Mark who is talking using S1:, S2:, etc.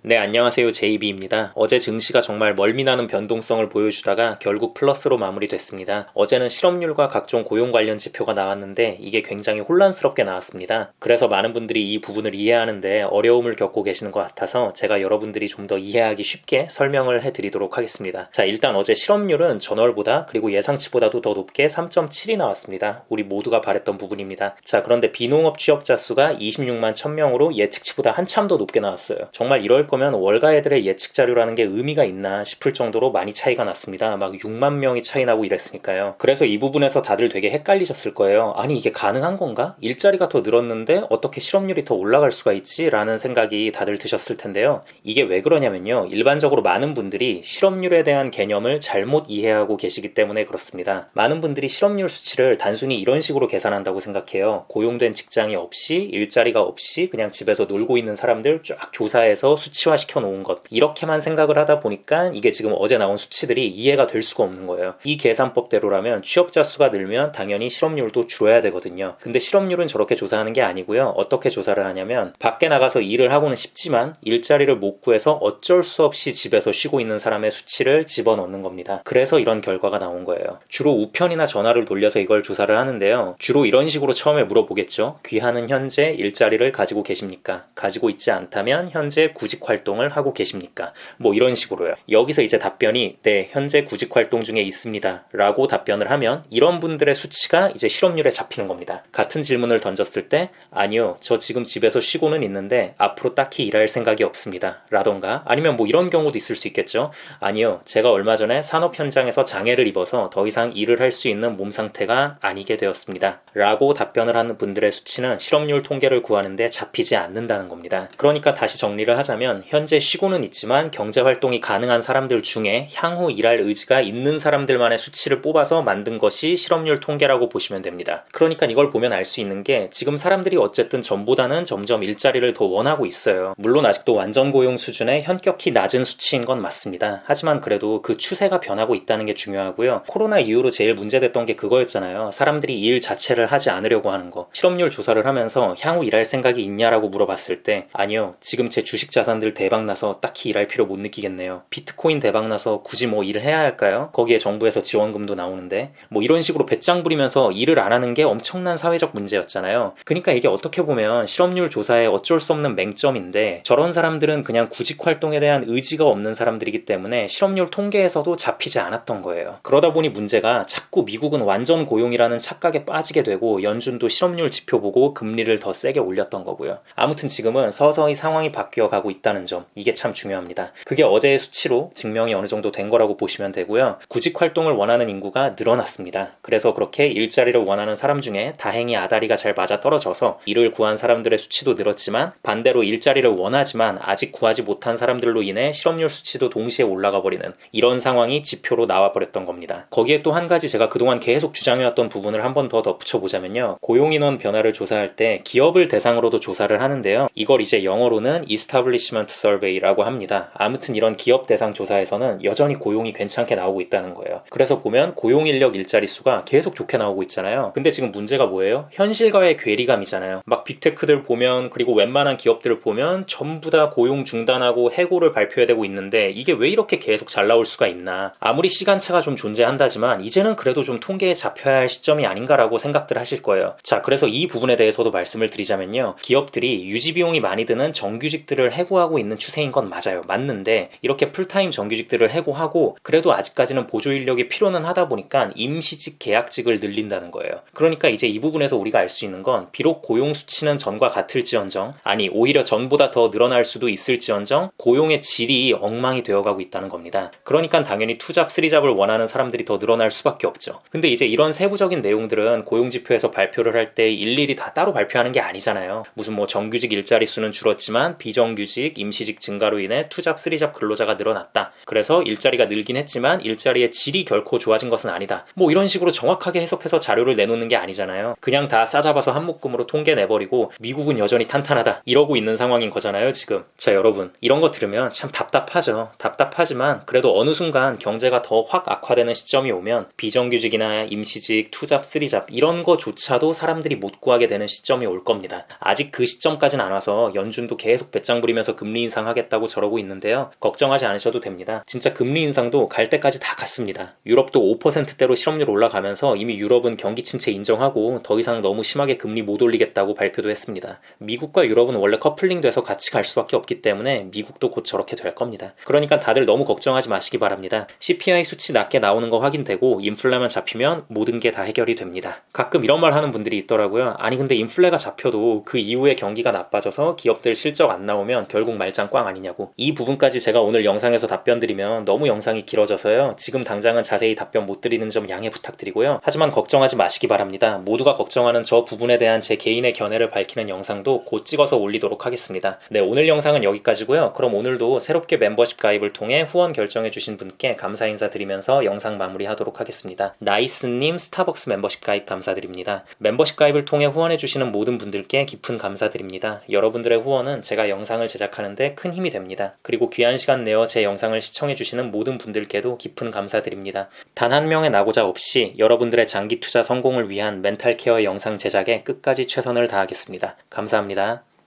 S1: 네, 안녕하세요. JB입니다. 어제 증시가 정말 멀미나는 변동성을 보여주다가 결국 플러스로 마무리됐습니다. 어제는 실업률과 각종 고용 관련 지표가 나왔는데 이게 굉장히 혼란스럽게 나왔습니다. 그래서 많은 분들이 이 부분을 이해하는데 어려움을 겪고 계시는 것 같아서 제가 여러분들이 좀 더 이해하기 쉽게 설명을 해드리도록 하겠습니다. 자, 일단 어제 실업률은 전월보다 그리고 예상치보다도 더 높게 3.7이 나왔습니다. 우리 모두가 바랬던 부분입니다. 자, 그런데 비농업 취업자 수가 26만 1000명으로 예측치보다 한참 더 높게 나왔어요. 정말 이럴 거면 월가 애들의 예측 자료라는 게 의미가 있나 싶을 정도로 많이 차이가 났습니다. 막 6만 명이 차이 나고 이랬으니까요. 그래서 이 부분에서 다들 되게 헷갈리셨을 거예요. 아니 이게 가능한 건가? 일자리가 더 늘었는데 어떻게 실업률이 더 올라갈 수가 있지? 라는 생각이 다들 드셨을 텐데요. 이게 왜 그러냐면요. 일반적으로 많은 분들이 실업률에 대한 개념을 잘못 이해하고 계시기 때문에 그렇습니다. 많은 분들이 실업률 수치를 단순히 이런 식으로 계산한다고 생각해요. 고용된 직장이 없이 일자리가 없이 그냥 집에서 놀고 있는 사람들 쫙 조사해서 수치화 시켜놓은 것, 이렇게만 생각을 하다 보니까 이게 지금 어제 나온 수치들이 이해가 될 수가 없는 거예요. 이 계산법대로라면 취업자 수가 늘면 당연히 실업률도 줄어야 되거든요. 근데 실업률은 저렇게 조사하는 게 아니고요. 어떻게 조사를 하냐면 밖에 나가서 일을 하고는 싶지만 일자리를 못 구해서 어쩔 수 없이 집에서 쉬고 있는 사람의 수치를 집어넣는 겁니다. 그래서 이런 결과가 나온 거예요. 주로 우편이나 전화를 돌려서 이걸 조사를 하는데요. 주로 이런 식으로 처음에 물어보겠죠. 귀하는 현재 일자리를 가지고 계십니까? 가지고 있지 않다면 현재 구직 활동을 하고 계십니까? 뭐 이런 식으로요. 여기서 이제 답변이 네, 현재 구직 활동 중에 있습니다. 라고 답변을 하면 이런 분들의 수치가 이제 실업률에 잡히는 겁니다. 같은 질문을 던졌을 때 아니요, 저 지금 집에서 쉬고는 있는데 앞으로 딱히 일할 생각이 없습니다. 라던가 아니면 뭐 이런 경우도 있을 수 있겠죠. 아니요, 제가 얼마 전에 산업 현장에서 장애를 입어서 더 이상 일을 할 수 있는 몸 상태가 아니게 되었습니다. 라고 답변을 하는 분들의 수치는 실업률 통계를 구하는데 잡히지 않는다는 겁니다. 그러니까 다시 정리를 하자면 현재 쉬고는 있지만 경제활동이 가능한 사람들 중에 향후 일할 의지가 있는 사람들만의 수치를 뽑아서 만든 것이 실업률 통계라고 보시면 됩니다. 그러니까 이걸 보면 알 수 있는 게 지금 사람들이 어쨌든 전보다는 점점 일자리를 더 원하고 있어요. 물론 아직도 완전 고용 수준의 현격히 낮은 수치인 건 맞습니다. 하지만 그래도 그 추세가 변하고 있다는 게 중요하고요. 코로나 이후로 제일 문제됐던 게 그거였잖아요. 사람들이 일 자체를 하지 않으려고 하는 거. 실업률 조사를 하면서 향후 일할 생각이 있냐라고 물어봤을 때 아니요, 지금 제 주식 자산들 대박나서 딱히 일할 필요 못 느끼겠네요. 비트코인 대박나서 굳이 뭐 일을 해야 할까요? 거기에 정부에서 지원금도 나오는데 뭐 이런 식으로 배짱 부리면서 일을 안 하는 게 엄청난 사회적 문제였잖아요. 그러니까 이게 어떻게 보면 실업률 조사의 어쩔 수 없는 맹점인데 저런 사람들은 그냥 구직 활동에 대한 의지가 없는 사람들이기 때문에 실업률 통계에서도 잡히지 않았던 거예요. 그러다 보니 문제가 자꾸 미국은 완전 고용이라는 착각에 빠지게 되고 연준도 실업률 지표 보고 금리를 더 세게 올렸던 거고요. 아무튼 지금은 서서히 상황이 바뀌어 가고 있다는 점, 이게 참 중요합니다. 그게 어제의 수치로 증명이 어느 정도 된 거라고 보시면 되고요. 구직 활동을 원하는 인구가 늘어났습니다. 그래서 그렇게 일자리를 원하는 사람 중에 다행히 아다리가 잘 맞아떨어져서 일을 구한 사람들의 수치도 늘었지만 반대로 일자리를 원하지만 아직 구하지 못한 사람들로 인해 실업률 수치도 동시에 올라가 버리는 이런 상황이 지표로 나와버렸던 겁니다. 거기에 또 한 가지 제가 그동안 계속 주장해왔던 부분을 한 번 더 덧붙여보자면요. 고용인원 변화를 조사할 때 기업을 대상으로도 조사를 하는데요. 이걸 이제 영어로는 Establishment Survey라고 합니다. 아무튼 이런 기업 대상 조사에서는 여전히 고용이 괜찮게 나오고 있다는 거예요. 그래서 보면 고용인력 일자리 수가 계속 좋게 나오고 있잖아요. 근데 지금 문제가 뭐예요? 현실과의 괴리감이잖아요. 막 빅테크들 보면 그리고 웬만한 기업들을 보면 전부 다 고용 중단하고 해고를 발표해야 되고 있는데 이게 왜 이렇게 계속 잘 나올 수가 있나. 아무리 시간차가 좀 존재한다지만 이제는 그래도 좀 통계에 잡혀야 할 시점이 아닌가라고 생각들 하실 거예요. 자, 그래서 이 부분에 대해서도 말씀을 드리자면요. 기업들이 유지 비용이 많이 드는 정규직들을 해고하고 있는 추세인 건 맞아요. 맞는데 이렇게 풀타임 정규직들을 해고하고 그래도 아직까지는 보조 인력이 필요는 하다 보니까 임시직 계약직을 늘린다는 거예요. 그러니까 이제 이 부분에서 우리가 알 수 있는 건 비록 고용 수치는 전과 같을지언정 아니 오히려 전보다 더 늘어날 수도 있을지언정 고용의 질이 엉망이 되어가고 있다는 겁니다. 그러니까 당연히 투잡, 쓰리잡을 원하는 사람들이 더 늘어날 수밖에 없죠. 근데 이제 이런 세부적인 내용들은 고용지표에서 발표를 할 때 일일이 다 따로 발표하는 게 아니잖아요. 무슨 뭐 정규직 일자리 수는 줄었지만 비정규직, 임시직 증가로 인해 투잡, 쓰리잡 근로자가 늘어났다. 그래서 일자리가 늘긴 했지만 일자리의 질이 결코 좋아진 것은 아니다. 뭐 이런 식으로 정확하게 해석해서 자료를 내놓는 게 아니잖아요. 그냥 다 싸잡아서 한 묶음으로 통계 내버리고 미국은 여전히 탄탄하다 이러고 있는 상황인 거잖아요 지금. 자, 여러분 이런 거 들으면 참 답답하죠. 답답하지만 그래도 어느 순간 경제가 더 확 악화되는 시점이 오면 비정규직이나 임시직, 투잡, 쓰리잡 이런 거조차도 사람들이 못 구하게 되는 시점이 올 겁니다. 아직 그 시점까지는 안 와서 연준도 계속 배짱 부리면서 금리 금리 인상하겠다고 저러고 있는데요. 걱정하지 않으셔도 됩니다. 진짜 금리 인상도 갈 때까지 다 갔습니다. 유럽도 5%대로 실업률 올라가면서 이미 유럽은 경기 침체 인정하고 더 이상 너무 심하게 금리 못 올리겠다고 발표도 했습니다. 미국과 유럽은 원래 커플링 돼서 같이 갈 수밖에 없기 때문에 미국도 곧 저렇게 될 겁니다. 그러니까 다들 너무 걱정하지 마시기 바랍니다. CPI 수치 낮게 나오는 거 확인되고 인플레만 잡히면 모든 게 다 해결이 됩니다. 가끔 이런 말 하는 분들이 있더라고요. 아니 근데 인플레가 잡혀도 그 이후에 경기가 나빠져서 기업들 실적 안 나오면 결국 말짱 꽝 아니냐고. 이 부분까지 제가 오늘 영상에서 답변 드리면 너무 영상이 길어져서요. 지금 당장은 자세히 답변 못 드리는 점 양해 부탁드리고요. 하지만 걱정하지 마시기 바랍니다. 모두가 걱정하는 저 부분에 대한 제 개인의 견해를 밝히는 영상도 곧 찍어서 올리도록 하겠습니다. 네, 오늘 영상은 여기까지고요. 그럼 오늘도 새롭게 멤버십 가입을 통해 후원 결정해주신 분께 감사 인사드리면서 영상 마무리하도록 하겠습니다. 나이스님 스타벅스 멤버십 가입 감사드립니다. 멤버십 가입을 통해 후원해주시는 모든 분들께 깊은 감사드립니다. 여러분들의 후원은 제가 영상을 제작하는데 큰 힘이 됩니다. 그리고 귀한 시간 내어 제 영상을 시청해주시는 모든 분들께도 깊은 감사드립니다. 단 한 명의 낙오자 없이 여러분들의 장기 투자 성공을 위한 멘탈 케어 영상 제작에 끝까지 최선을 다하겠습니다. 감사합니다.